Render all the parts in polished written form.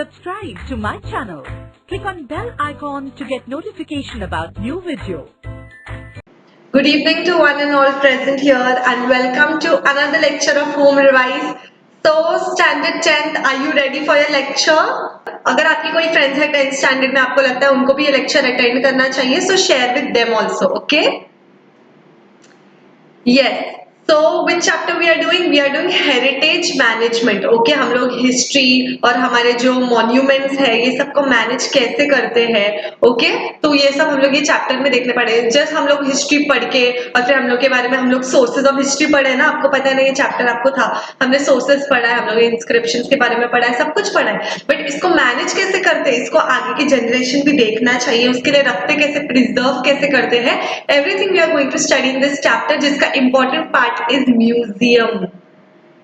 Subscribe to my channel. Click on bell icon to get notification about new video. Good evening to one and all present here and welcome to another lecture of Home Revise. So Standard 10th, are you ready for your lecture? अगर आपकी कोई friends है 10th standard में आपको लगता है उनको भी ये लेक्चर अटेंड करना चाहिए, so share with them also, okay? Yes. So which chapter we are doing? We are doing heritage management. Okay, हम लोग हिस्ट्री और हमारे जो मॉन्यूमेंट्स है ये सबको मैनेज कैसे करते हैं. ओके, तो ये सब हम लोग ये चैप्टर में देखने पड़े. जस्ट हम लोग हिस्ट्री पढ़ के और फिर हम लोग के बारे में हम लोग सोर्सेज ऑफ हिस्ट्री पढ़े ना, आपको पता है ना ये चैप्टर आपको था. हमने सोर्सेज पढ़ा है, हम लोग इंस्क्रिप्शंस के बारे में पढ़ा है, सब कुछ पढ़ा है. बट इसको मैनेज कैसे करते हैं, इसको आगे की जनरेशन भी देखना चाहिए, उसके लिए रखते कैसे, प्रिजर्व कैसे करते हैं. Everything we are going to study in this chapter, जिसका इंपॉर्टेंट पार्ट इज म्यूजियम.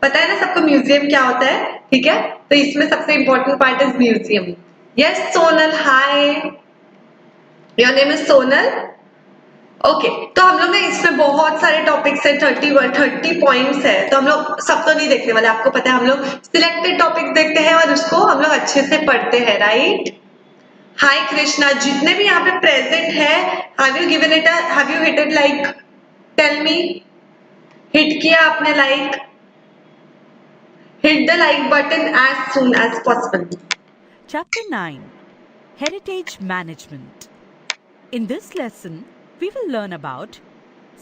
पता है ना सबको म्यूजियम क्या होता है, ठीक है. तो इसमें सबसे important part is museum. Yes Sonal, hi, your name is Sonal. Okay, तो हम लोग ना इसमें बहुत सारे टॉपिक्स है, 30 पॉइंट्स है, तो हम लोग सब तो नहीं देखने वाले, आपको पता है. हम लोग सिलेक्टेड टॉपिक्स देखते हैं और उसको हम लोग अच्छे से पढ़ते हैं, राइट. हाय कृष्णा, जितने भी यहाँ पे प्रेजेंट है, have you given it, have you hit it like, tell me. Hit किया आपने like? Hit the like button as soon as possible. Chapter 9. Heritage Management. In this lesson, we will learn about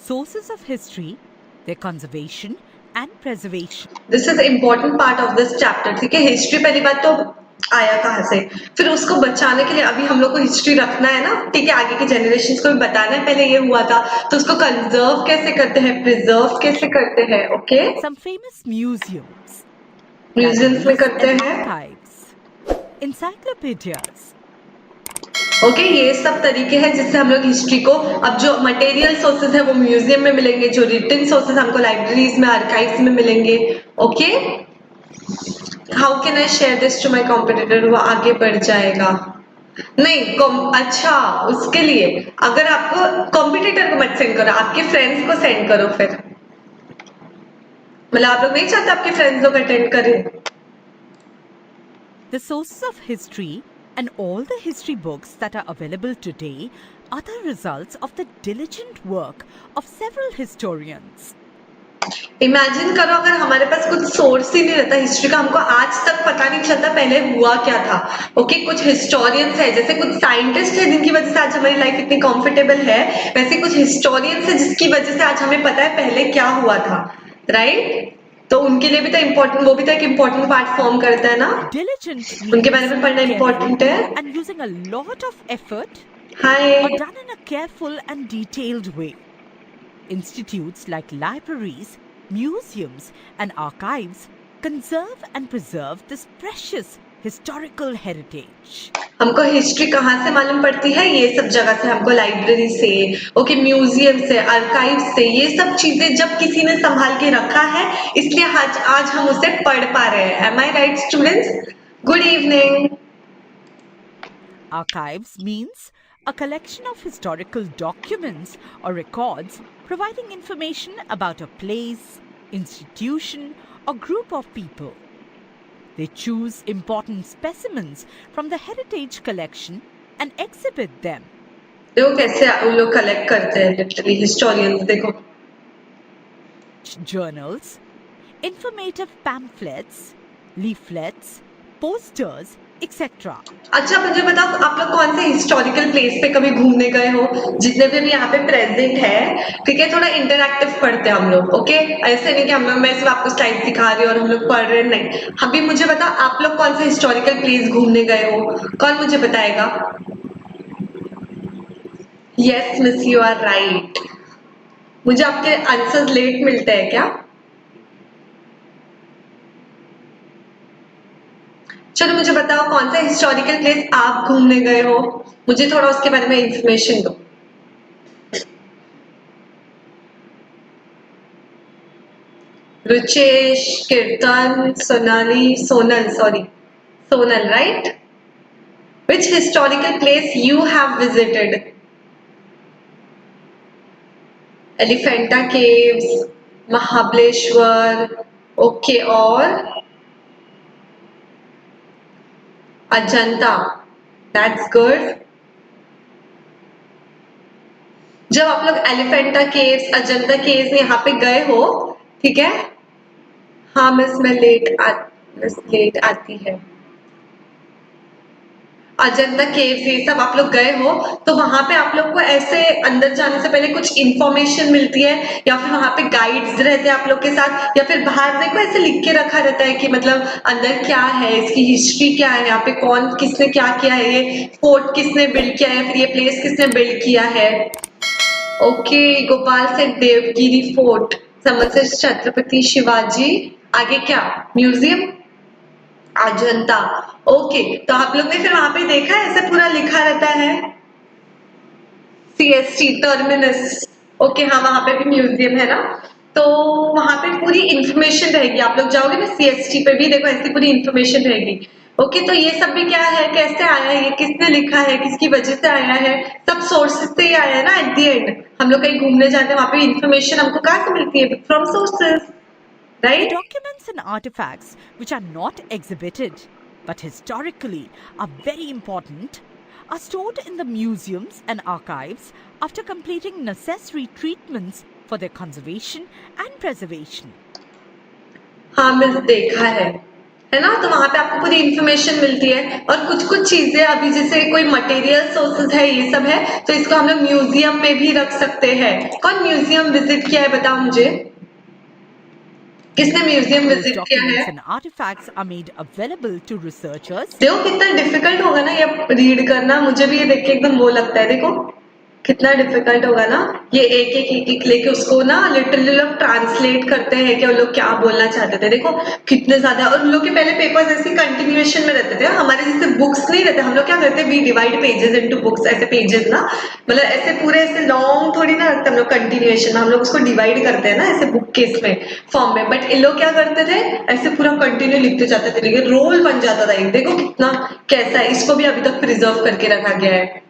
sources of history, their conservation and preservation. This is important part of this chapter. ठीक है, history पहली बात तो आया कहाँ से, फिर उसको बचाने के लिए अभी हम लोग को हिस्ट्री रखना है ना, ठीक है, आगे की जनरेशन को भी बताना है पहले ये हुआ था, तो उसको कंजर्व कैसे करते हैं, प्रिजर्व कैसे करते हैं. Okay, Some famous museums. Museums में करते हैं, Archives. Encyclopedias. ओके ये सब तरीके हैं जिससे हम लोग हिस्ट्री को, अब जो मटेरियल सोर्सेज है वो म्यूजियम में मिलेंगे, जो रिटन सोर्सेज हमको लाइब्रेरीज में, आर्काइव्स में मिलेंगे. Okay, how can I share this to my competitor, वो आगे बढ़ जाएगा. नहीं अच्छा, उसके लिए अगर आपको कॉम्पिटिटर को मत सेंड करो, आपके फ्रेंड्स को सेंड करो. फिर मतलब आप लोग नहीं चाहते आपके फ्रेंड्स लोग अटेंड करें. The sources of history and all the history books that are available today are the results of the diligent work of several historians. Imagine करो अगर हमारे पास कुछ सोर्स ही नहीं रहता हिस्ट्री का, हमको आज तक पता नहीं चलता पहले हुआ क्या था. ओके, कुछ हिस्टोरियंस है, जैसे कुछ साइंटिस्ट है जिनकी वजह से आज हमारी लाइफ इतनी कंफर्टेबल है, वैसे कुछ हिस्टोरियंस है जिसकी वजह से आज हमें पता है पहले क्या हुआ था, राइट. तो उनके लिए भी तो इम्पोर्टेंट, वो भी तो एक इम्पोर्टेंट पार्ट फॉर्म करता है ना, उनके बारे में पढ़ना इम्पोर्टेंट है. And using a lot of effort, hi, or done in a careful and detailed way. Institutes like libraries, museums and archives conserve and preserve this precious historical heritage. हमको history कहाँ से मालूम पड़ती है, ये सब जगह से, हमको लाइब्रेरी से, ओके, म्यूजियम से, आर्काइव से. ये सब चीजें जब किसी ने संभाल के रखा है, इसलिए आज हम उसे पढ़ पा रहे हैं. Am I right students? Good evening. Archives means a collection of historical documents or records providing information about a place, institution or group of people. They choose important specimens from the heritage collection and exhibit them. देखो कैसे उन लोग collect करते हैं, literally historians. देखो, Journals, informative pamphlets, leaflets, posters, etc. अच्छा मुझे बताओ आप लोग कौन से हिस्टोरिकल प्लेस पे कभी घूमने गए हो, जितने भी यहाँ पे प्रेजेंट है, ठीक है. थोड़ा इंटरैक्टिव पढ़ते हैं हम लोग, ओके. ऐसे नहीं कि हम लोग, मैं सिर्फ आपको स्लाइड दिखा रही हूँ और हम लोग पढ़ रहे हैं, नहीं. अभी मुझे बताओ आप लोग कौन से हिस्टोरिकल प्लेस घूमने गए हो, कौन मुझे बताएगा. Yes miss, you are right. मुझे आपके आंसर लेट मिलते हैं क्या? चलो मुझे बताओ कौन सा हिस्टोरिकल प्लेस आप घूमने गए हो, मुझे थोड़ा उसके बारे में इंफॉर्मेशन दो. रुचेश, कीर्तन, Sonali, Sonal, right. Which historical place you have visited? Elephanta caves, Mahabaleshwar, okay. और अजंता, दैट्स गुड। जब आप लोग एलिफेंटा केव्स, अजंता केव्स यहाँ पे गए हो, ठीक है। हाँ मिस, मिस लेट आती है। अजंता केव्स ये सब आप लोग गए हो, तो वहां पे आप लोग को ऐसे अंदर जाने से पहले कुछ इंफॉर्मेशन मिलती है, या फिर वहां पे गाइड्स रहते हैं आप लोग के साथ, या फिर बाहर देखो ऐसे लिख के रखा रहता है कि मतलब अंदर क्या है, इसकी हिस्ट्री क्या है, यहाँ पे कौन किसने क्या किया है, ये फोर्ट किसने बिल्ड किया है, फिर ये प्लेस किसने बिल्ड किया है। ओके, गोपाल से देवगिरी फोर्ट, समझ से छत्रपति शिवाजी, आगे क्या, म्यूजियम अजंता। ओके, तो आप लोग ने फिर वहां पे देखा है ऐसे पूरा लिखा रहता है सीएसटी टर्मिनस। ओके, हाँ वहां पे भी म्यूजियम है ना, तो वहां पे पूरी इंफॉर्मेशन रहेगी। आप लोग जाओगे ना सीएसटी पे भी, देखो ऐसी पूरी इंफॉर्मेशन रहेगी। ओके, तो ये सब भी क्या है, कैसे आया है, ये किसने लिखा है, किसकी वजह से आया है, सब सोर्सेस से ही आया है ना। एट द एंड हम लोग कहीं घूमने जाते हैं, वहां पे इंफॉर्मेशन हमको कहाँ से मिलती है, from sources, The right. documents and artifacts which are not exhibited but historically are very important are stored in the museums and archives after completing necessary treatments for their conservation and preservation. हाँ miss, देखा है ना, तो वहां पे आपको पूरी information मिलती है। और कुछ कुछ चीजें अभी जैसे कोई मटेरियल सोर्सेज है, ये सब है, तो इसको हम लोग म्यूजियम में भी रख सकते हैं। कौन म्यूजियम विजिट किया है, बताओ मुझे, किसने म्यूजियम Those विजिट किया है। documents and artifacts are made available to researchers. देखो कितना डिफिकल्ट होगा ना ये रीड करना, मुझे भी ये देख के एकदम वो लगता है, देखो कितना डिफिकल्ट होगा ना। ये एक लेके उसको ना लिटरली लोग ट्रांसलेट करते हैं कि वो लोग क्या बोलना चाहते थे, देखो कितने ज्यादा। और उन लोग के पहले पेपर्स ऐसे कंटिन्यूएशन में रहते थे, हमारे जैसे बुक्स नहीं रहते। हम लोग क्या करते हैं, we divide pages into books, ऐसे पेजेस ना, मतलब ऐसे पूरे ऐसे लॉन्ग थोड़ी ना रखते हम लोग कंटिन्यूएशन में, हम लोग उसको डिवाइड करते हैं ना ऐसे बुक के इसमें फॉर्म में। बट इन लोग क्या करते थे, ऐसे पूरा कंटिन्यू लिखते जाते थे, लेकिन रोल बन जाता था एक। देखो कितना कैसा है, इसको भी अभी तक प्रिजर्व करके रखा गया है।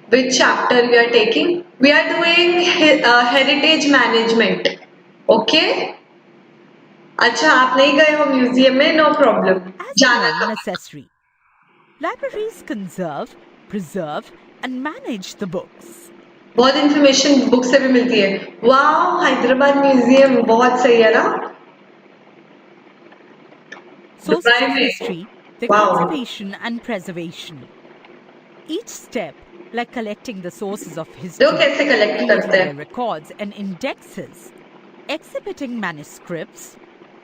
Which chapter we are taking? We are doing heritage management. Okay? अच्छा, आप नहीं गए हो म्यूजियम में, नो प्रॉब्लम, As and जाना when कब। necessary, libraries conserve, preserve, and manage the books. बहुत इंफॉर्मेशन बुक से भी मिलती है। वाह, हैदराबाद म्यूजियम बहुत सही है ना, Sources दुबई of में। history, their वाह, conservation and preservation. Each step, like collecting the sources of देखो history, कैसे कलेक्ट creating करते their हैं। records and indexes, exhibiting manuscripts,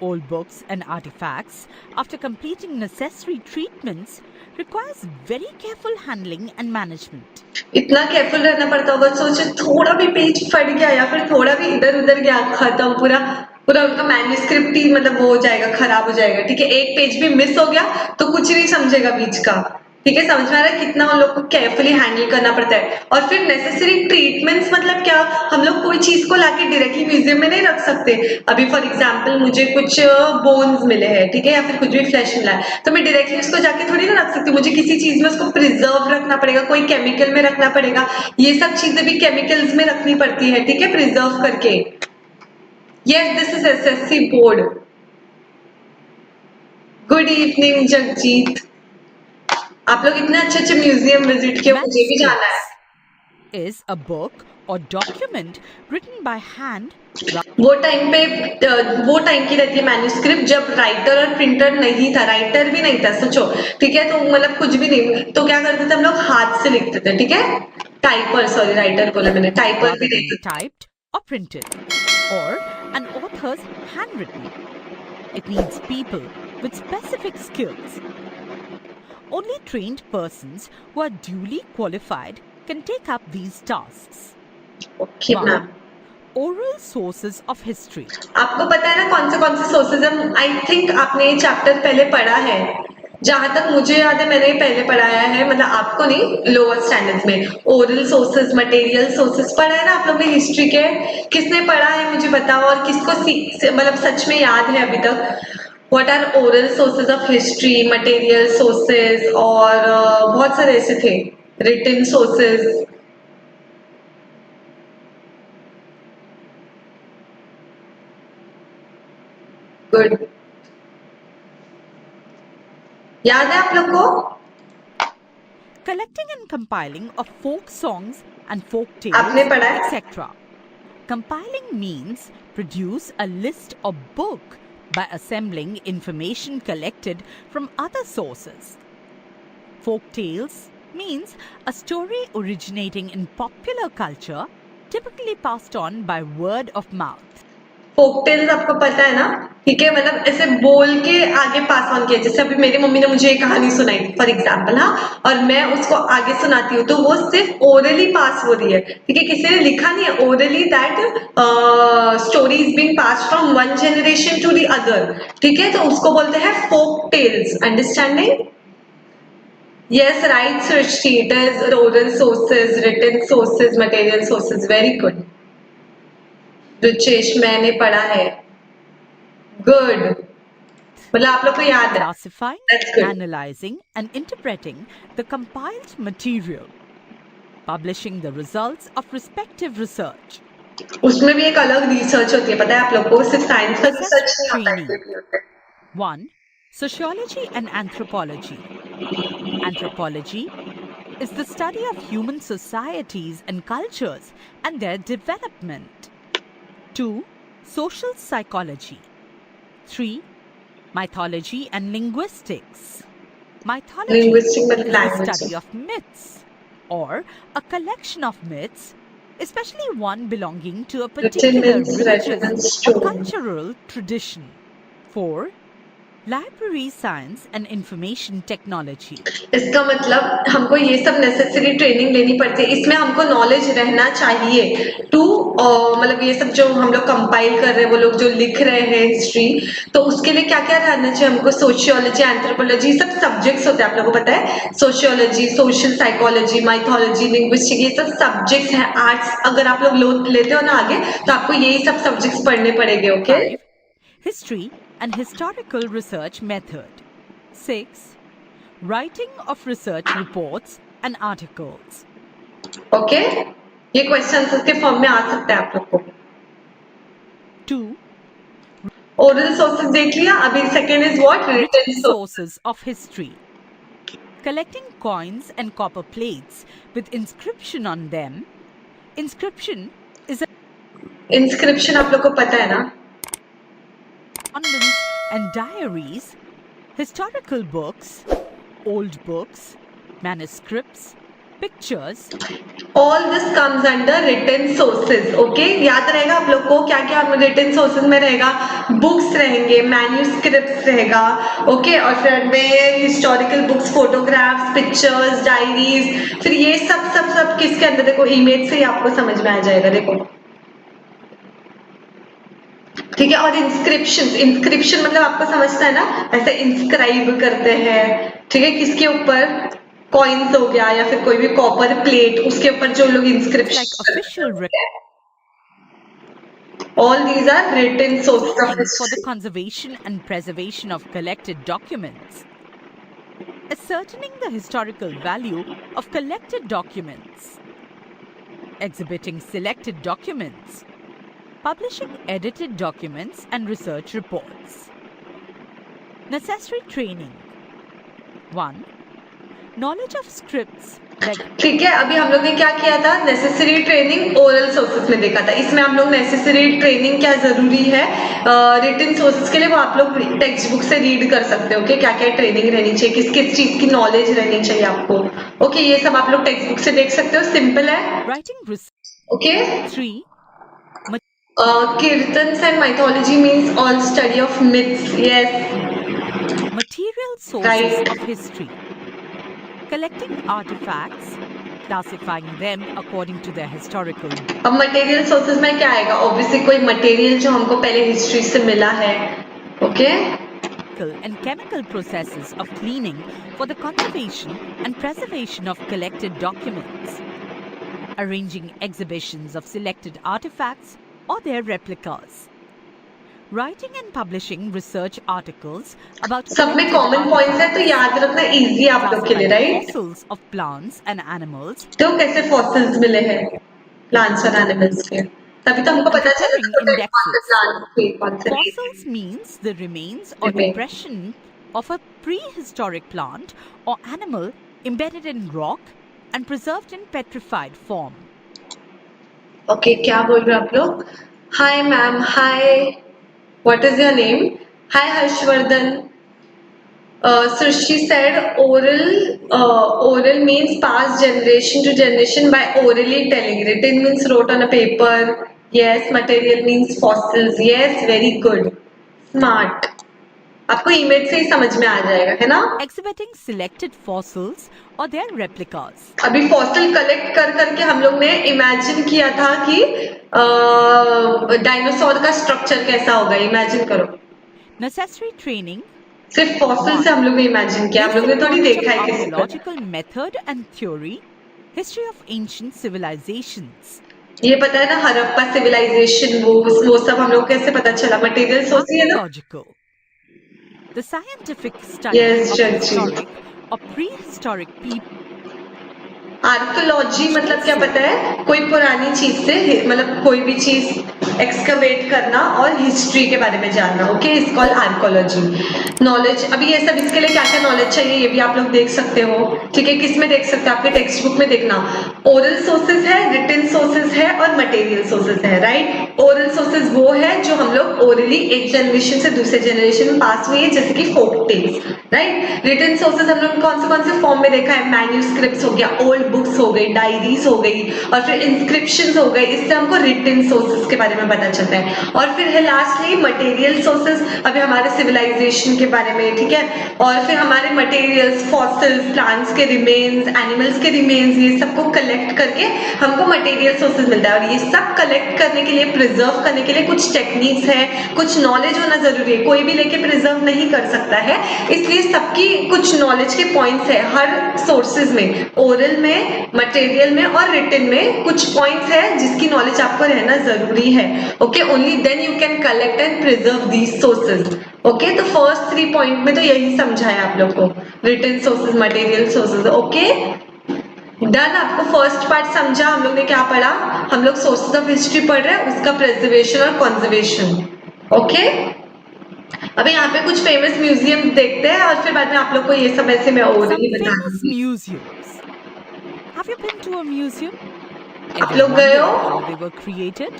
old books, and artifacts after completing necessary treatments requires very careful handling and management. इतना careful रहना पड़ता होगा, सोचो थोड़ा भी पेज फट गया या फिर थोड़ा भी इधर उधर गया, खत्म पूरा। पूरा उनका मैन्युस्क्रिप्ट ही मतलब वो हो जाएगा, खराब हो जाएगा। ठीक है, एक पेज भी मिस हो गया तो कुछ नहीं समझेगा बीच का। ठीक है, समझ में आ रहा है कितना उन लोग को केयरफुली हैंडल करना पड़ता है। और फिर नेसेसरी ट्रीटमेंट्स मतलब क्या, हम लोग कोई चीज को लाके डायरेक्टली म्यूजियम में नहीं रख सकते। अभी फॉर एग्जाम्पल मुझे कुछ बोन्स मिले हैं, ठीक है, या फिर कुछ भी फ्लैश मिला है, तो मैं डायरेक्टली उसको जाके थोड़ी ना रख सकती हूँ। मुझे किसी चीज में उसको प्रिजर्व रखना पड़ेगा, कोई केमिकल में रखना पड़ेगा। ये सब चीजें भी केमिकल्स में रखनी पड़ती है, ठीक है, प्रिजर्व करके। Yes, this is SSC board. Good evening Jagjit. आप लोग इतने अच्छे अच्छे म्यूजियम विजिट किए, मुझे भी जाना है। Manuscripts is a book or document written by hand. वो टाइम पे वो टाइम की रहती है मैन्युस्क्रिप्ट जब राइटर और प्रिंटर नहीं था, राइटर भी नहीं था, सोचो। ठीक है, तो मतलब कुछ भी नहीं, तो क्या करते थे हम लोग, हाथ से लिखते थे। ठीक है, टाइपर, सॉरी राइटर बोला मैंने, टाइपर Rather भी than नहीं था। typed or printed, or an author's handwritten. It needs people with specific skills. Only trained persons who are duly qualified can take up these tasks. Okay 1. Ma'am. Oral sources of history. आपको पता है ना कौन से sources है, I think आपने ये chapter पहले पढ़ा है। जहां तक मुझे याद है मैंने ये पहले पढ़ाया है, मतलब आपको नहीं, लोअर स्टैंडर्ड्स में। ओरल सोर्सेज, मटेरियल सोर्सेज पढ़ा है ना आप लोग ने हिस्ट्री के। किसने पढ़ा है मुझे बताओ, और किसको मतलब सच में याद है अभी तक। What are oral sources of history, material sources, और बहुत सारे ऐसे थे, रिटन सोर्सेज। गुड। याद है आप लोग को? Collecting and compiling of folk songs and folk आपने tales, पढ़ा है? etc. Compiling means produce a list or book by assembling information collected from other sources. Folk tales means a story originating in popular culture, typically passed on by word of mouth. Folk tales आपको पता है ना? ठीक है, मतलब ऐसे बोल के आगे पास ऑन किया, जैसे अभी मेरी मम्मी ने मुझे एक कहानी सुनाई फॉर एग्जाम्पल, हाँ, और मैं उसको आगे सुनाती हूँ, तो वो सिर्फ ओरली पास हो रही है, ठीक है, किसी ने लिखा नहीं है, orally that story is being pass from one generation to the other, ठीक है, तो उसको बोलते हैं folk tales, understanding? Yes, right, Srishti. It is oral sources, written sources, material sources. Very good. Ruchesh, मैंने पढ़ा है. Good. मतलब आप लोग को याद है. Classifying, That's good. analyzing, and interpreting the compiled material. Publishing the results of respective research. उसमें भी एक अलग रिसर्च होती है, पता है आप लोग को? सिर्फ साइंस का रिसर्च नहीं होता है, Training. इसमें भी होता है. 1. Sociology and anthropology. Anthropology is the study of human societies and cultures and their development. 2. Social psychology. 3. Mythology and linguistics. Mythology Linguistic is मतलब the language. study of myths or a collection of myths, especially one belonging to a particular myths, religious legends, or stories. cultural tradition. 4. Library science and information technology. इसका मतलब हमको ये सब necessary training लेनी पड़ती है, इसमें हमको नॉलेज रहना चाहिए टू, मतलब ये सब जो हम लोग कंपाइल कर रहे हैं, वो लोग जो लिख रहे हैं हिस्ट्री, तो उसके लिए क्या क्या रहना चाहिए हमको? सोशियोलॉजी, एंथ्रोपोलॉजी, सब सब्जेक्ट्स होते हैं, आप लोगों को पता है? Sociology, social psychology, mythology, linguistic, ये सब सब्जेक्ट्स हैं. आर्ट्स अगर आप लोग लेते हो ना आगे, तो आपको यही सब सब्जेक्ट्स पढ़ने पड़ेंगे. Okay? 5. History and historical research method. 6. Writing of research reports and articles. Okay, ये क्वेश्चन उसके फॉर्म में आ सकता है आप लोग को. 2. ओरल सोर्सेज देख लिया, अभी second is what? Written Written source. sources of history. Collecting coins and copper plates with inscription on them. Inscription is a inscription आप लोग को पता है ना? correspondence and diaries, historical books, old books, manuscripts, pictures, all this comes under written sources. Okay, याद रहेगा आप लोग को क्या क्या रिटन सोर्सेज में रहेगा? बुक्स रहेंगे, मैन्यूस्क्रिप्ट्स रहेगा, ओके, और फिर में historical books, photographs, pictures, diaries, फिर ये सब सब सब किसके अंदर? देखो, इमेज से ही आपको समझ में आ जाएगा. देखो, ठीक है. और इंस्क्रिप्शन, इंस्क्रिप्शन मतलब आपको समझता है ना, ऐसे इंस्क्राइब करते हैं, ठीक है, किसके ऊपर? कॉइन्स हो गया या फिर कोई भी कॉपर प्लेट, उसके ऊपर जो लोग like इंस्क्रिप्शन official करते हैं. All these are written sources of cleaning for the history. conservation and preservation of collected documents. Ascertaining the historical value of collected documents. Exhibiting selected documents. Publishing edited documents and research reports. Necessary training. 1. Knowledge of scripts like ठीक है, अभी हम लोग ने क्या किया था? Necessary training oral sources में देखा था. इसमें हम लोग नेसेसरी ट्रेनिंग क्या जरूरी है रिटन सोर्सेज के लिए, वो आप लोग टेक्स्ट बुक से रीड कर सकते हो. क्या क्या ट्रेनिंग रहनी चाहिए, किस किस चीज की नॉलेज रहनी चाहिए आपको. ओके, ये सब आप लोग टेक्स्ट बुक से देख सकते हो, सिंपल है. writing research. Okay. 3. Kirtans and mythology means all study of myths. Yes. Material sources Right. of history. Collecting artifacts, classifying them according to their historical अब मटेरियल सोर्सेज में क्या आएगा? ऑब्वियसली कोई मटेरियल जो हमको पहले हिस्ट्री से मिला है. Okay, and chemical processes of cleaning for the conservation and preservation of collected documents. Arranging exhibitions of selected artifacts or their replicas. Writing and publishing research articles about सब में collected common points है, तो याद रखना easy है आप लोग के लिए, classifying right? fossils of plants and animals, तो कैसे फॉसिल्स मिले हैं प्लांट्स और एनिमल्स के, तभी तो हमको पता चला preparing कौन से indexes. प्लांट थे, कौन से नहीं थे. Fossils means the remains or Remain. depression of a prehistoric plant or animal embedded in rock and preserved in petrified form. Okay क्या बोल रहे हो आप लोग? Hi ma'am, hi, what is your name? Hi Harshvardhan. Srishti said oral means passed generation to generation by orally telling. Written means wrote on a paper. Yes. Material means fossils. Yes, very good. Smart. आपको image से ही समझ में आ जाएगा, है ना? Exhibiting selected fossils or their replicas. अभी fossil collect कर करके हम लोग ने इमेजिन किया था कि डायनासोर का स्ट्रक्चर कैसा होगा. इमेजिन करो. Necessary training. सिर्फ फॉसिल से हम लोग ने इमेजिन किया. हम लोग ने थोड़ी देखा है किसी को. Archaeological method and theory. History of ancient civilizations. ये पता है ना, हड़प्पा सिविलाइजेशन, वो सब हम लोग कैसे पता चला? मटेरियल सोर्स ही है ना. The scientific study of historic or prehistoric people. Archaeology मतलब क्या पता है? कोई पुरानी चीज से, मतलब कोई भी चीज एक्सकवेट करना और हिस्ट्री के बारे में जानना. Okay, is called archaeology. Knowledge, अभी ये सब इसके लिए क्या क्या नॉलेज चाहिए ये भी आप लोग देख सकते हो. ठीक है, किस में देख सकते हो? आपके टेक्स्ट बुक में देखना. ओरल सोर्सेज है, रिटन सोर्सेज है और मटेरियल सोर्सेज है. राइट. ओरल सोर्सेज वो है जो हम लोग ओरली एक जनरेशन से दूसरे जनरेशन में पास हुई है, जैसे कि folk tales. Right. Written sources हम लोग कौन से फॉर्म में देखा है? मैन्यूस्क्रिप्ट्स हो गया, ओल्ड बुक्स हो गई, डायरीज हो गई और फिर इंस्क्रिप्शंस हो गए. इससे हमको रिटन सोर्सेज के बारे में पता चलता है. और फिर है लास्टली मटेरियल सोर्सेज, अभी हमारे सिविलाइजेशन के बारे में. ठीक है. और फिर हमारे मटेरियल्स, फॉसिल्स, प्लांट्स के रिमेन्स, एनिमल्स के रिमेन्स, ये सबको कलेक्ट करके हमको मटेरियल सोर्सेज मिलता है. और ये सब कलेक्ट करने के लिए, प्रिजर्व करने के लिए कुछ टेक्निक्स है, कुछ नॉलेज होना जरूरी है. कोई भी लेके प्रिजर्व नहीं कर सकता है, इसलिए सबकी कुछ नॉलेज के पॉइंट्स है हर सोर्सेज में. ओरल में, मटेरियल में और रिटन में कुछ पॉइंट्स है जिसकी नॉलेज आपको रहना जरूरी है. Okay, only then you can collect and preserve these sources. Okay, तो फर्स्ट 3 पॉइंट में तो यही समझाया आप लोग को, written sources, material sources. Okay done. आपको फर्स्ट पार्ट समझा. हम लोग ने क्या पढ़ा? हम लोग सोर्सेज ऑफ हिस्ट्री पढ़ रहे हैं, उसका प्रिजर्वेशन और कंजर्वेशन. ओके, अभी यहाँ पे कुछ फेमस म्यूजियम देखते हैं और फिर बाद में आप लोग को ये सब ऐसे मैं ओरली बताऊंगी. Have you been to a museum? आप लोग गए हो? How they were created?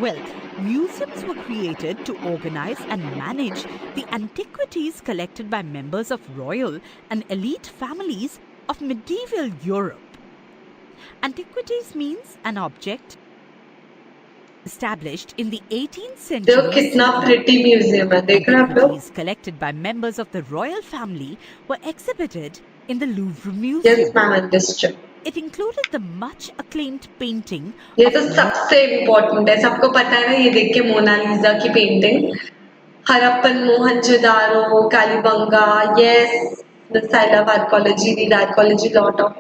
Well, museums were created to organize and manage the antiquities collected by members of royal and elite families of medieval Europe. Antiquities means an object established in the 18th century. देखो कितना pretty museum है, देख रहे हैं आप लोग? Antiquities collected by members of the royal family were exhibited in the Louvre Museum. Yes, ma'am, understood. It included the much acclaimed painting. ये तो सबसे इम्पोर्टेंट है, सबको पता है ना. ये देख के मोनालिसा की painting, Harappan, Mohenjodaro, Kalibanga. Yes, Miss I love archaeology, read archaeology lot of.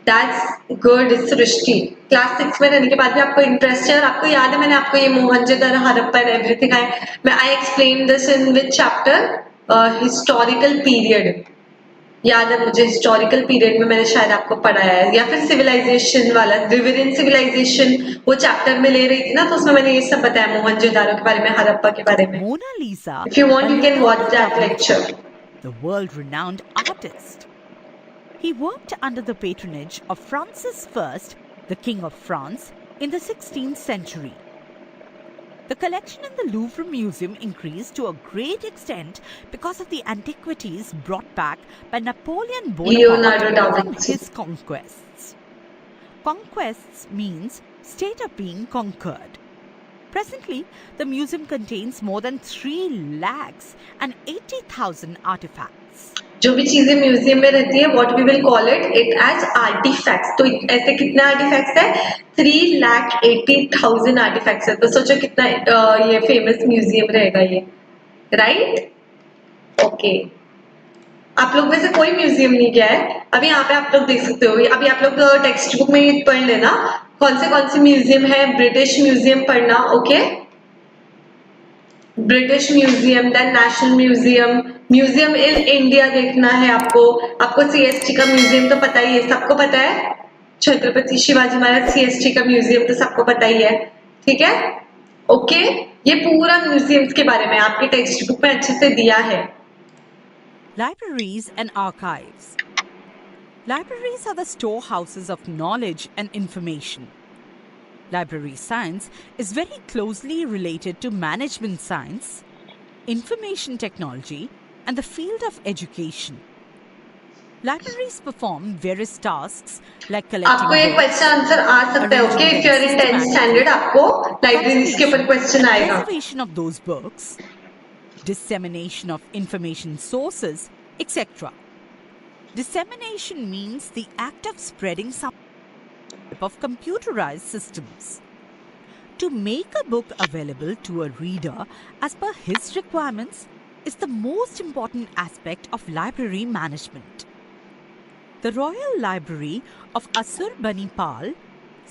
That's good, Srishti. Class 6 में रहने के बाद भी आपको इंटरेस्ट है और आपको याद है मैंने आपको ये Mohenjodaro, Harappan, everything I explained this in which chapter? Historical period. याद है मुझे, हिस्टोरिकल पीरियड में मैंने शायद आपको पढ़ाया है, या फिर सिविलाइजेशन वाला, रिवरियन सिविलाइजेशन वो चैप्टर में ले रही थी ना, तो उसमें मैंने ये सब बताया मोहनजोदारो के बारे में, हड़प्पा के बारे में. Mona Lisa. If you want, you can watch that lecture. The world-renowned artist. He worked under the patronage of Francis I, the King of France, in the 16th century. The collection in the Louvre Museum increased to a great extent because of the antiquities brought back by Napoleon Bonaparte from his conquests. Conquests means state of being conquered. Presently, the museum contains more than 3,80,000 artifacts. जो भी चीजें museum में रहती है, what we will call it as artefacts. तो ऐसे कितने artefacts है? 3,80,000 आर्टिफैक्ट्स है. तो सोचो कितना ये फेमस म्यूजियम रहेगा ये. राइट. ओके, आप लोग में से कोई म्यूजियम नहीं गया है अभी? यहाँ पे आप लोग देख सकते हो. अभी आप लोग टेक्स्ट बुक में पढ़ लेना कौन से म्यूजियम है. ब्रिटिश म्यूजियम पढ़ना. Okay, British museum, then national museum, museum in India देखना है आपको. आपको सीएसटी का म्यूजियम तो पता ही है, सबको पता है. छत्रपति शिवाजी महाराज सीएसटी का म्यूजियम तो सबको पता ही है. ठीक है. ओके, ये पूरा म्यूजियम्स के बारे में आपके टेक्स्ट बुक में अच्छे से दिया है. Libraries and archives. Libraries are the storehouses of knowledge and information. Library science is very closely related to management science, information technology, and the field of education. Libraries perform various tasks like collecting आपको एक books, question answer आ सकता है, okay? If you are in 10th standard आपको libraries के ऊपर question आएगा. preservation of those books, dissemination of information sources, etc. Dissemination means the act of spreading some type of computerized systems. To make a book available to a reader as per his requirements is the most important aspect of library management. The Royal Library of Assurbanipal,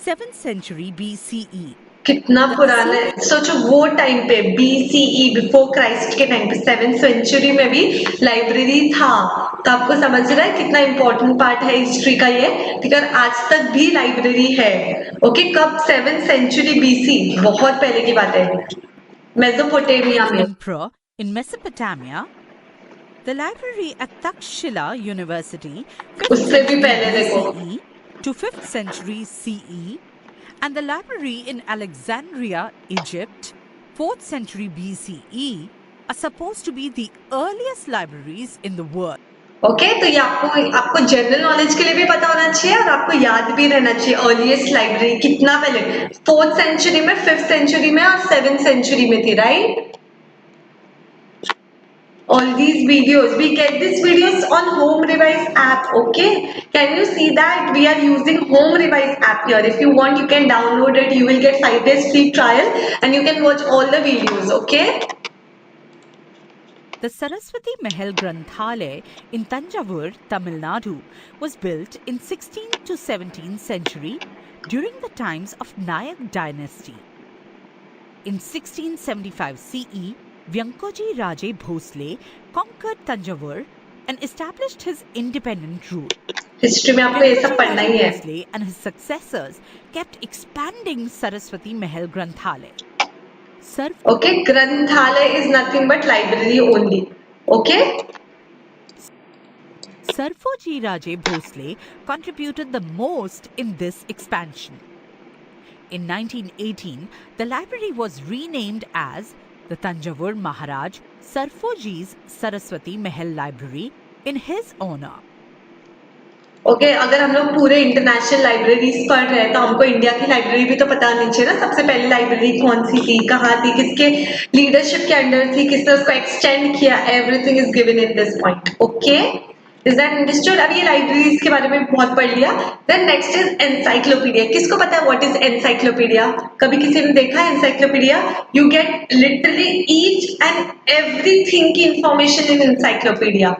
7th century BCE. कितना पुराना है, सोचो वो time पे BCE before Christ के time पे 7th century में भी लाइब्रेरी था. तो आपको समझ रहा है कितना इंपॉर्टेंट पार्ट है हिस्ट्री का ये, ठीक है? आज तक भी लाइब्रेरी है. ओके, कब? 7th सेंचुरी BC, बहुत पहले की बात है, मेसोपोटामिया में. Emperor in Mesopotamia, the library at Takshila University, 5th उससे भी पहले century देखो. BCE to 5th century CE, and the library in Alexandria, Egypt, 4th century BCE, are supposed to be the earliest libraries in the world. Okay, तो ये आपको general knowledge के लिए भी पता होना चाहिए और आपको याद भी रहना चाहिए अर्लीस्ट लाइब्रेरी कितना पहले 4th सेंचुरी में, 5th सेंचुरी में और 7th सेंचुरी में थी, right? All these videos, we get these videos on Home Revise app, okay? Can you see that we are using Home Revise app here? If you want, you can download it. You will get 5 days free trial and you can watch all the videos, okay? The Saraswati Mahal Granthalaya in Tanjavur, Tamil Nadu, was built in 16th to 17th century during the times of Nayak dynasty. In 1675 CE, Vyankoji Raje Bhosle conquered Tanjavur and established his independent rule. History में आपको ये सब पढ़ना ही है. Bhosle and his successors kept expanding Saraswati Mahal Granthalaya. Okay, Granthalaya is nothing but library only. Okay? Sarfoji Raje Bhosle contributed the most in this expansion. In 1918, the library was renamed as the Tanjavur Maharaj Sarfoji's Saraswati Mahal Library in his honor. Okay, अगर हम लोग पूरे international libraries पढ़ रहे हैं तो हमको India की लाइब्रेरी भी तो पता होनी चाहिए ना. सबसे पहली लाइब्रेरी कौन सी थी, कहाँ थी, किसके लीडरशिप के अंडर थी, किसने उसको एक्सटेंड किया, everything is given in this point. Okay, is that understood? अब ये लाइब्रेरीज के बारे में बहुत पढ़ लिया. Then next is encyclopedia. किसको पता है व्हाट इज एनसाइक्लोपीडिया? कभी किसी ने देखा है encyclopedia? You get literally each and everything की information in encyclopedia.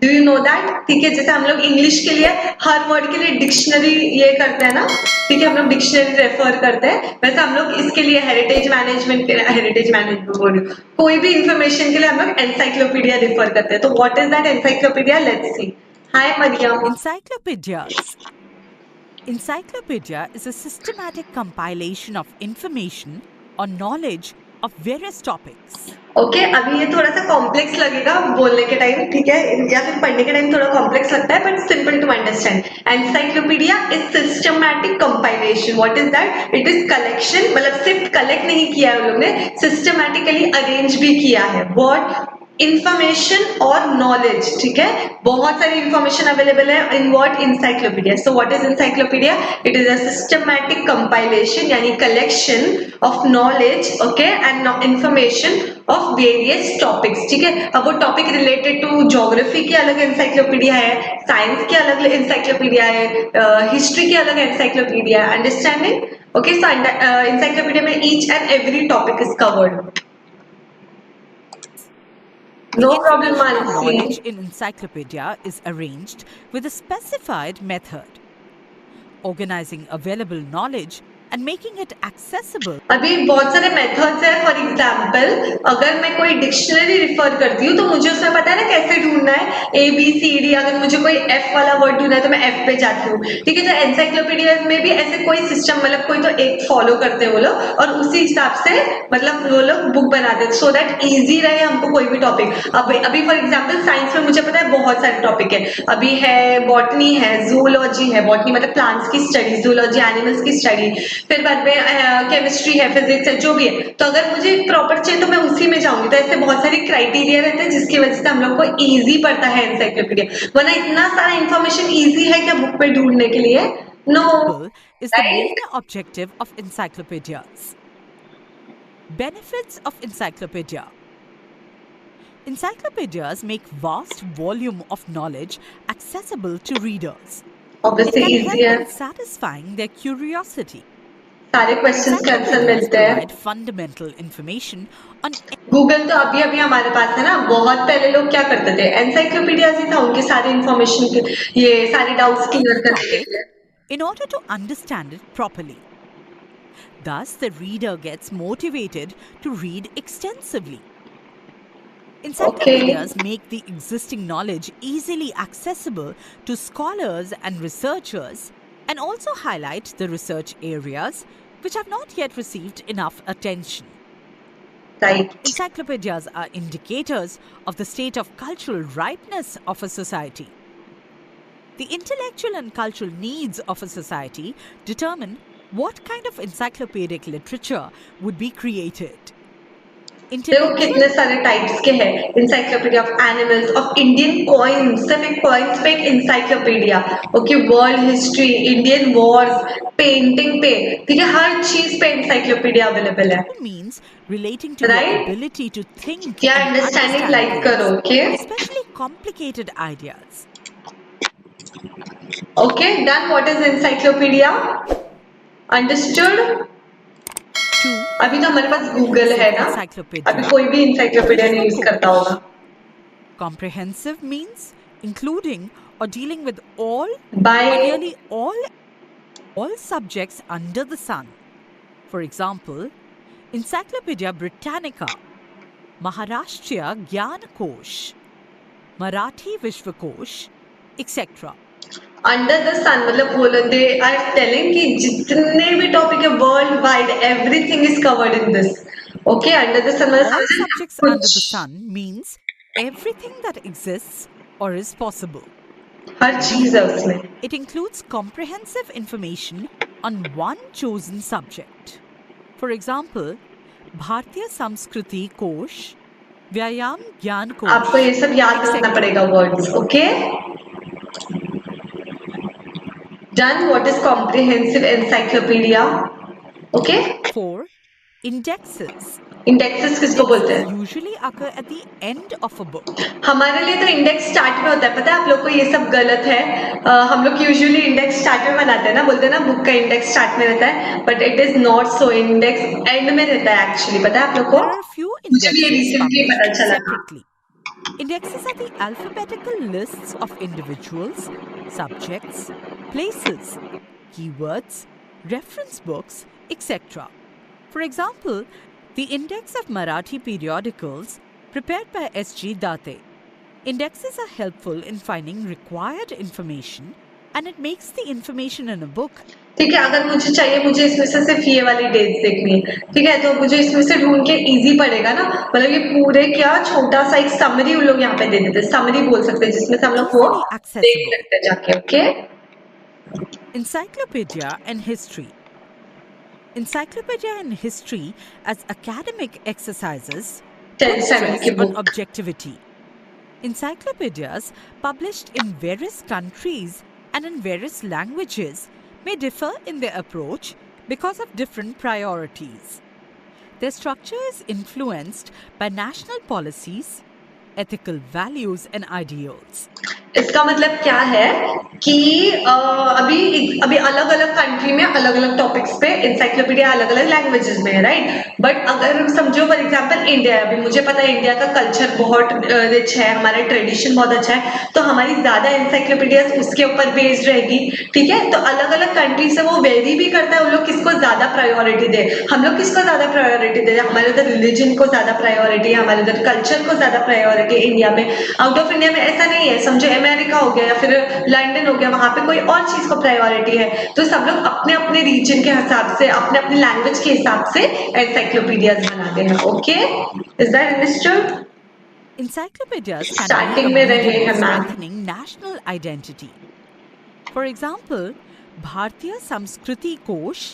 Do you know that? ठीक है, जैसे हम लोग इंग्लिश के लिए हर वर्ड के लिए डिक्शनरी ये करते हैं ना, ठीक है, हम लोग डिक्शनरी रेफर करते हैं, वैसे हम लोग इसके लिए हेरिटेज मैनेजमेंट बोल रही हूँ, कोई भी इंफॉर्मेशन के लिए हम लोग एनसाइक्लोपीडिया रेफर करते हैं. तो what is that encyclopedia? Let's see. Hi Mariam. Encyclopedia is a systematic compilation of information or knowledge of various topics. Okay, अभी ये थोड़ा सा कॉम्प्लेक्स लगेगा बोलने के टाइम, ठीक है, या फिर पढ़ने के टाइम थोड़ा कॉम्प्लेक्स लगता है, but simple to understand. Encyclopedia is systematic compilation. What is that? It is collection, मतलब सिर्फ कलेक्ट नहीं किया है उन लोगों ने, सिस्टमैटिकली अरेंज भी किया है. व्हाट? इंफॉर्मेशन और नॉलेज, ठीक है, बहुत सारी इंफॉर्मेशन अवेलेबल है in what? Encyclopedia. So what is encyclopedia? It is a systematic compilation यानी collection of knowledge, okay, and information of various topics. ठीक है, अब वो टॉपिक रिलेटेड टू ज्योग्राफी की अलग एनसाइक्लोपीडिया है, साइंस की अलग एनसाइक्लोपीडिया है, हिस्ट्री की अलग एनसाइक्लोपीडिया है. अंडरस्टैंडिंग? ओके, सो एनसाइक्लोपीडिया में each and every topic is covered. No problem, Mansi. Knowledge in encyclopedia is arranged with a specified method. Organizing available knowledge and making it accessible. अभी बहुत सारे methods हैं. For example, अगर मैं कोई dictionary refer करती हूँ तो मुझे उसमें पता है ना कैसे ढूंढना है, ABCD. अगर मुझे कोई F वाला वर्ड ढूंढना है तो मैं F पे जाती हूँ. ठीक है. तो एनसाइक्लोपीडिया में भी ऐसे कोई सिस्टम, मतलब कोई तो एक फॉलो करते हैं वो लोग, और उसी हिसाब से मतलब वो लोग बुक बनाते हैं, सो दैट इजी रहे हमको कोई भी टॉपिक. अभी फॉर एग्जाम्पल साइंस में मुझे पता है बहुत सारे टॉपिक है. अभी है बॉटनी है, जूलॉजी है. बॉटनी मतलब प्लांट्स की स्टडी, जूलॉजी एनिमल्स की स्टडी. फिर बाद में केमिस्ट्री है, फिजिक्स है, जो भी है. तो अगर मुझे प्रॉपर चाहिए तो मैं उसी में जाऊंगी. तो ऐसे बहुत सारे क्राइटेरिया रहते हैं जिसकी वजह से हम लोग को इजी पड़ता है एनसाइक्लोपीडिया. वरना इतना सारा इंफॉर्मेशन इजी है क्या बुक पे ढूंढने के लिए? No. Is the main objective of encyclopedias. Benefits of encyclopedia. Encyclopedias make vast volume of knowledge accessible to readers. It obviously can easy help है. in satisfying their curiosity. सारे questions के answer Encyclopedias मिलते हैं. provide fundamental information on Google तो अभी अभी हमारे पास है ना. बहुत पहले लोग क्या करते थे, एनसाइक्लोपीडिया ही था उनके सारे इंफॉर्मेशन के, ये सारे डाउट्स क्लियर करने के topic लिए. in order to understand it properly. Thus, the reader gets motivated to read extensively. Encyclopedias make the existing knowledge easily accessible to scholars and researchers, and also highlight the research areas which have not yet received enough attention. Right. Encyclopedias are indicators of the state of cultural ripeness of a society. The intellectual and cultural needs of a society determine what kind of encyclopedic literature would be created. देखो कितने सारे types के हैं. Encyclopedia of animals, of Indian coins, सिर्फ एक coins पे एक encyclopedia. Okay. World history, Indian Wars, painting पे, ठीक है, हर चीज पे इंसाइक्लोपीडिया अवेलेबल है. means relating to Right? your ability to think या and understanding understand like things, करो. Okay. especially complicated ideas. Okay done. What is encyclopedia? Understood. 2. अभी तो हमारे पास गूगल है ना. अभी कोई भी इंसाइक्लोपीडिया नहीं यूज करता होगा. Comprehensive means including or dealing with all By or nearly all subjects under the sun. For example, Encyclopedia Britannica, Maharashtriya Gyan Kosh, Marathi Vishwakosh, etc. Under the sun मतलब बोलो, दे आर टेलिंग कि जितने भी topic है world wide, everything is covered in this. Okay. Under the sun All मतलब subjects under the sun means everything that exists or is possible. हर चीज है उसमें. It includes comprehensive information on one chosen subject. For example, Bharatiya Samskriti Kosh, Vyayam Gyan Kosh. आपको ये सब याद रखना etc. पड़ेगा words. Okay done. What is comprehensive encyclopedia? Okay. 4. Indexes. Indexes किसको बोलते हैं? Usually occur at the end of a book. हमारे लिए तो इंडेक्स स्टार्ट में होता है. पता है आप लोग को ये सब गलत है. हम लोग यूजुअली इंडेक्स स्टार्ट में बनाते हैं ना, बोलते हैं ना बुक का इंडेक्स स्टार्ट में रहता है, but it is not so. Index and में रहता है एक्चुअली. पता है आप लोग को? There are few मुझे भी ये indexes रिसेंटली पता published चला. separately. Indexes are the alphabetical lists of individuals, subjects, places, keywords, reference books, etc. For example, the index of Marathi periodicals prepared by S.G. Date. Indexes are helpful in finding required information, and it makes the information in a book ठीक है. अगर मुझे चाहिए, मुझे इसमें से सिर्फ ये वाली डेट्स देखनी है, ठीक है, तो मुझे इसमें से ढूंढ के इजी पड़ेगा ना. मतलब ये पूरे क्या छोटा सा एक समरी उन लोग यहाँ पे दे देते हैं. समरी बोल सकते हैं जिसमें से हम लोग वो easily देख accessible. सकते हैं जाके. Okay. Encyclopedia and History. Encyclopedia and History as academic exercises 10th put standard stress की on book. objectivity. Encyclopedias published in various countries and in various languages may differ in their approach because of different priorities. Their structure is influenced by national policies, ethical values and ideals. इसका मतलब क्या है कि अभी अभी अलग अलग country में अलग अलग टॉपिक्स पे इंसाइक्लोपीडिया अलग अलग लैंग्वेजेस में है, राइट. बट अगर समझो समझो फॉर एग्जांपल इंडिया है, अभी मुझे पता है इंडिया का कल्चर बहुत रिच है, हमारा ट्रेडिशन बहुत अच्छा है, तो हमारी ज्यादा इंसाइक्लोपीडियाज उसके ऊपर बेस्ड रहेगी। ठीक है, तो अलग अलग कंट्री से वो वेरी भी करता है, उन लोग किसको ज्यादा प्रायोरिटी दे, हम लोग किसको ज्यादा प्रायोरिटी दे, हमारे उधर रिलीजन को ज्यादा प्रायोरिटी है, हमारे उधर कल्चर को ज्यादा प्रायोरिटी है इंडिया में। आउट ऑफ इंडिया में ऐसा नहीं है, समझो अमेरिका हो गया या फिर लंदन हो गया, वहां पे कोई और चीज को प्रायोरिटी है। तो सब लोग अपने अपने रीजन के हिसाब से, अपने अपने लैंग्वेज के हिसाब से एनसाइक्लोपीडियाज बनाते हैं। Okay, is that understood? Encyclopedias can be starting a में रहे medium हैं of ma'am. strengthening national identity. For example, Bharatiya Samskriti Kosh,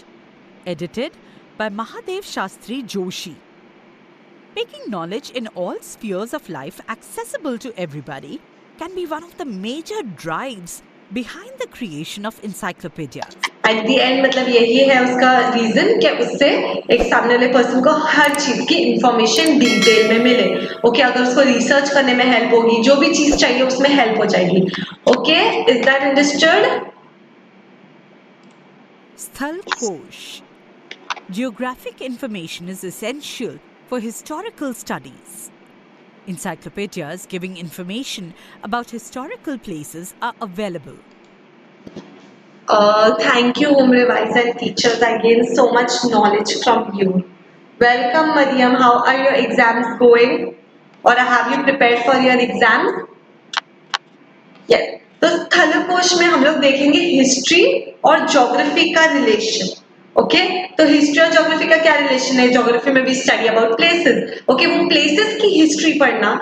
edited by Mahadev Shastri Joshi. Making knowledge in all spheres of life accessible to everybody can be one of the major drives behind the creation of encyclopedias. At the end मतलब यही है उसका reason कि उससे एक सामने वाले person को हर चीज की इंफॉर्मेशन डिटेल में मिले। ओके, अगर उसको रिसर्च करने में हेल्प होगी, जो भी चीज चाहिए उसमें हेल्प हो जाएगी। Okay, is that understood? Sthal Kosh. Geographic information is essential for historical studies. Encyclopedias giving information about historical places are available. Thank you, Umre Wise and teachers. I gained so much knowledge from you. Welcome, Mariam. How are your exams going? Or have you prepared for your exams? Yes. तो स्थलकोश में हम लोग देखेंगे history और geography का relation. Okay, तो history और geography का क्या रिलेशन है? ज्योग्राफी में भी स्टडी अबाउट प्लेसेस। ओके, वो प्लेसेस की हिस्ट्री पढ़ना।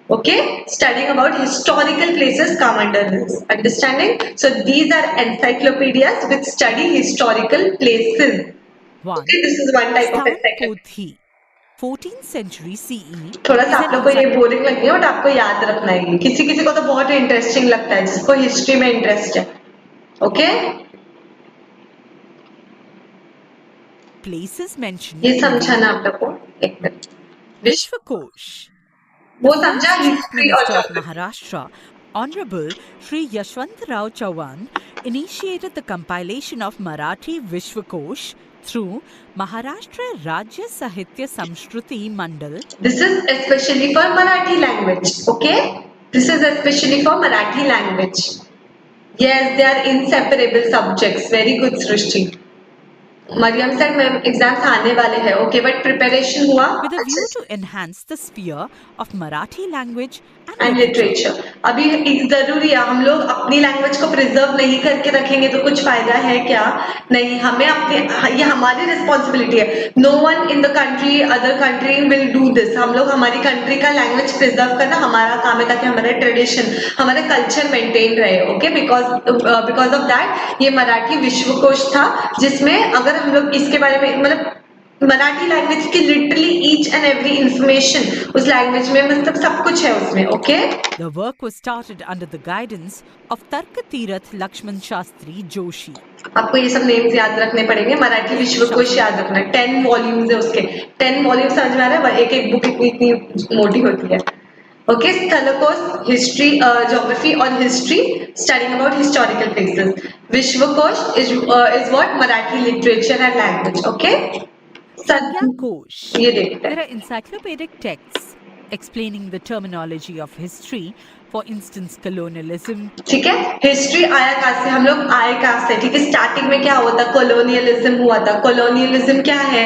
Okay, studying about historical places come under this understanding. So these are encyclopedias which study historical places. One, Okay, this is one type of encyclopedia. Pothi, 14th century CE. थोड़ा is सा an आप लोग को ये encycl- boring लगी है but आपको याद रखना है ये। किसी किसी को तो बहुत इंटरेस्टिंग लगता है, जिसको हिस्ट्री में इंटरेस्ट है। ओके, places mentioned ये in the समझा ना आप लोग को? एक मिनट, Vishwakosh. वो The समझा first Chief हिस्ट्री और Minister of geography. Maharashtra, Honorable Sri Yashwantrao Chauhan, initiated the compilation of Marathi Vishwakosh through Maharashtra Rajya Sahitya Samshruti Mandal. This is especially for Marathi language. Okay, this is especially for Marathi language. Yes, they are inseparable subjects. Very good, Srishti. Mariam sir ma'am exams आने वाले हैं। Okay, but preparation हुआ with a view अच्छे to enhance the sphere of Marathi language and and literature. Literature. अभी एक जरूरी है, हम लोग अपनी लैंग्वेज को प्रिजर्व नहीं करके रखेंगे तो कुछ फायदा है क्या? नहीं, हमें अपने, ये हमारी रिस्पॉन्सिबिलिटी है। No one in the country, other country will do this. हम लोग हमारी कंट्री का लैंग्वेज प्रिजर्व करना हमारा काम है, ताकि हमारा ट्रेडिशन, हमारा कल्चर मेंटेन रहे। ओके, बिकॉज ऑफ दैट ये मराठी विश्वकोश था, जिसमें अगर हम लोग इसके बारे में मतलब मराठी लैंग्वेज की literally each and every information उस लैंग्वेज में, मतलब सब कुछ है उसमें। Okay, The work was started under the guidance of Tarkatirath Lakshman Shastri Joshi. आपको ये सब नेम्स याद रखने पड़ेंगे। मराठी विश्वकोश याद रखना है, 10 वॉल्यूम्स है उसके। 10 वॉल्यूम समझ में आ रहा है? एक एक बुक इतनी इतनी मोटी होती है। ओके, स्थलकोश हिस्ट्री, ज्योग्राफी और history, studying about historical places. विश्वकोश is what? Marathi literature and language. Okay, Sanyakosh. ये देखते There हैं। are encyclopedic texts explaining the terminology of history, for instance, colonialism. ठीक है, हिस्ट्री आया कहाँ से? हम लोग आए कहाँ से? ठीक है, स्टार्टिंग में क्या हुआ था? कॉलोनियलिज्म हुआ था। कॉलोनियलिज्म क्या है?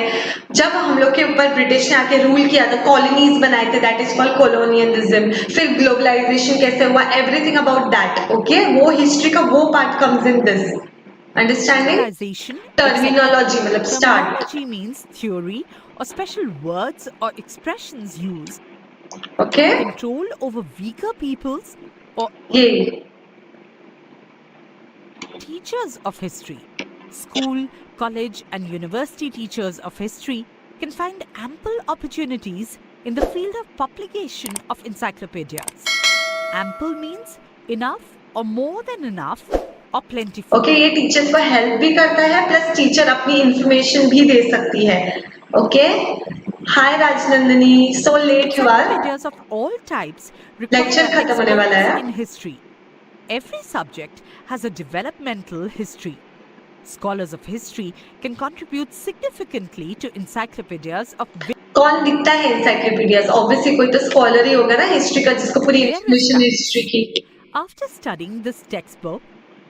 जब हम लोग के ऊपर ब्रिटिश ने आके रूल किया था, कॉलोनीज बनाए थे, दैट इज कॉल्ड कॉलोनियलिज्म। फिर ग्लोबलाइजेशन कैसे हुआ, एवरीथिंग अबाउट दैट। ओके, वो हिस्ट्री का वो part comes in this understanding. Civilization. Terminology मतलब start. Terminology means theory or special words or expressions used okay, control over weaker peoples or ये teachers of history. School, college, and university teachers of history can find ample opportunities in the field of publication of encyclopedias. Ample means enough or more than enough or plentiful. Okay, ये teacher को help भी करता है, plus teacher अपनी information भी दे सकती है। Okay, hi Rajnandini, so late you are. Encyclopedias of all types require lecture खत्म होने वाला है। expertise in history. Every subject has a developmental history. Scholars of history can contribute significantly to encyclopedias of कौन लिखता है encyclopedias? ऑब्वियसली कोई तो scholar ही होगा ना हिस्ट्री का, जिसको पूरी There is information history fact. की। After studying this textbook,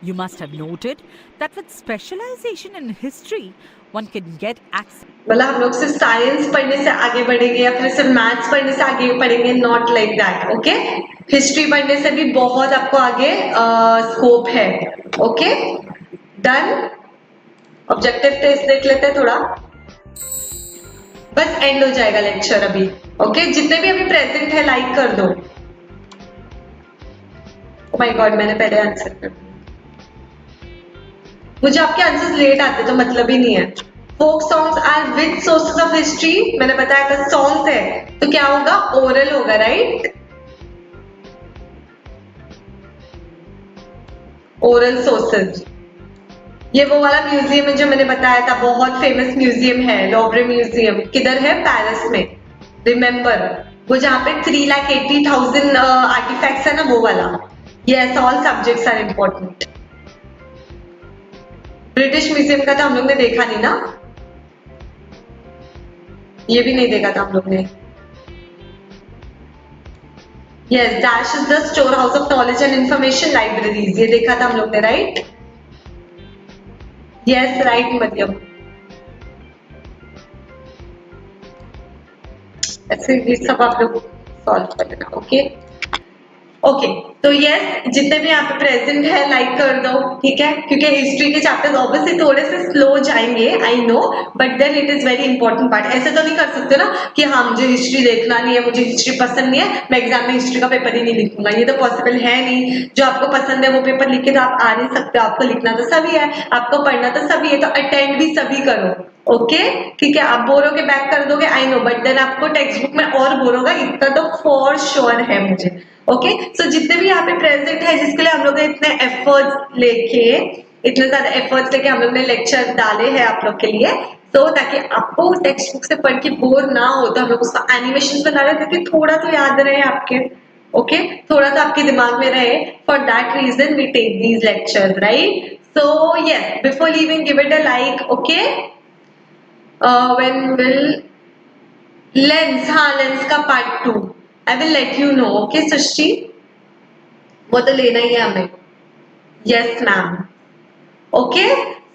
you must have noted that with specialization in history, one can get access. मतलब हम लोग सिर्फ साइंस पढ़ने से आगे बढ़ेंगे या फिर सिर्फ मैथ्स पढ़ने से आगे पढ़ेंगे, not like that. Okay, history पढ़ने से भी बहुत आपको आगे स्कोप है। Okay, done. ऑब्जेक्टिव टेस्ट देख लेते हैं थोड़ा, बस एंड हो जाएगा लेक्चर अभी। ओके, जितने भी अभी प्रेजेंट है लाइक कर दो। ओह माय गॉड, मैंने पहले आंसर कर दिया। मुझे आपके आंसर्स लेट आते तो मतलब ही नहीं है। Folk songs are which sources of history, मैंने बताया था सॉन्ग्स है तो क्या होगा, ओरल होगा, राइट? Oral sources. ये वो वाला म्यूजियम है जो मैंने बताया था, बहुत फेमस म्यूजियम है, लोवरे म्यूजियम। किधर है? पेरिस में। रिमेम्बर, वो जहाँ पे 3,80,000 आर्टिफैक्ट्स है ना, वो वाला। Yes, all subjects are important. British museum का तो हम लोग ने देखा नहीं ना, ये भी नहीं देखा था हम लोग ने। Yes, dash is the store house of knowledge and information, libraries, ये देखा था हम लोग ने, राइट? Yes, right Maryam. ऐसे ये सब आप लोग सॉल्व कर लेना। ओके ओके, तो यस, जितने भी यहाँ पे प्रेजेंट है लाइक कर दो, ठीक है? क्योंकि हिस्ट्री के चैप्टर्स ऑब्वियसली थोड़े से स्लो जाएंगे, I know, but then it is very important part. ऐसे तो नहीं कर सकते ना कि हाँ मुझे हिस्ट्री देखना नहीं है, मुझे हिस्ट्री पसंद नहीं है, मैं एग्जाम में हिस्ट्री का पेपर ही नहीं लिखूंगा, ये तो पॉसिबल है नहीं। जो आपको पसंद है वो पेपर लिख के तो आप आ नहीं सकते, आपको लिखना तो सभी है, आपको पढ़ना तो सभी है, तो अटेंड भी सभी करो। ओके, ठीक है? आप बोर होके बैक कर दोगे, आई नो, बट देन आपको टेक्स्ट बुक में और बोर होगा, इतना तो फॉर श्योर है मुझे। ओके, सो जितने भी यहाँ पे प्रेजेंट है, जिसके लिए हम लोग ने इतने एफर्ट्स लेके, इतने ज्यादा एफर्ट्स लेके हम लोग ने लेक्चर डाले हैं आप लोग के लिए, तो ताकि आपको टेक्स्ट बुक से पढ़ के बोर ना हो, तो हम लोग उसका एनिमेशन बना रहे ताकि थोड़ा तो याद रहे आपके। ओके, थोड़ा तो आपके दिमाग में रहे। For that reason we take these lectures, right? So yes, before leaving give it a like. Okay, when will lens, हाँ लेंस का part 2 I will let you know. Okay Srishti, वो तो लेना ही है हमें। Yes ma'am. Okay,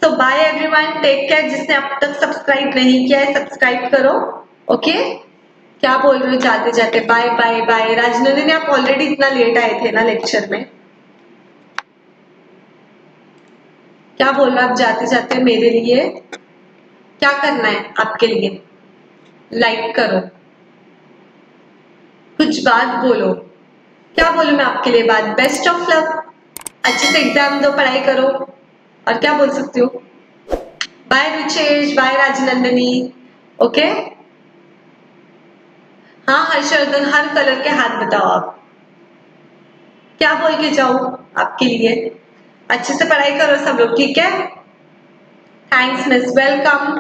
so bye everyone, take care. जिसने अब तक सब्सक्राइब नहीं किया है सब्सक्राइब करो। ओके, क्या बोल रहे हो जाते जाते? Bye bye bye. राजनंदिनी, आप ऑलरेडी इतना लेट आए थे ना लेक्चर में, क्या बोल रहे हो आप जाते जाते मेरे लिए? क्या करना है आपके लिए? लाइक करो, कुछ बात बोलो। क्या बोलूं मैं आपके लिए बात? बेस्ट ऑफ लक, अच्छे से एग्जाम दो, पढ़ाई करो, और क्या बोल सकती हो? Bye Ruchesh, bye Rajnandini. Okay, हाँ हर्षवर्धन, हर कलर के हाथ बताओ आप, क्या बोल के जाऊं आपके लिए? अच्छे से पढ़ाई करो सब लोग, ठीक है? Thanks miss, welcome.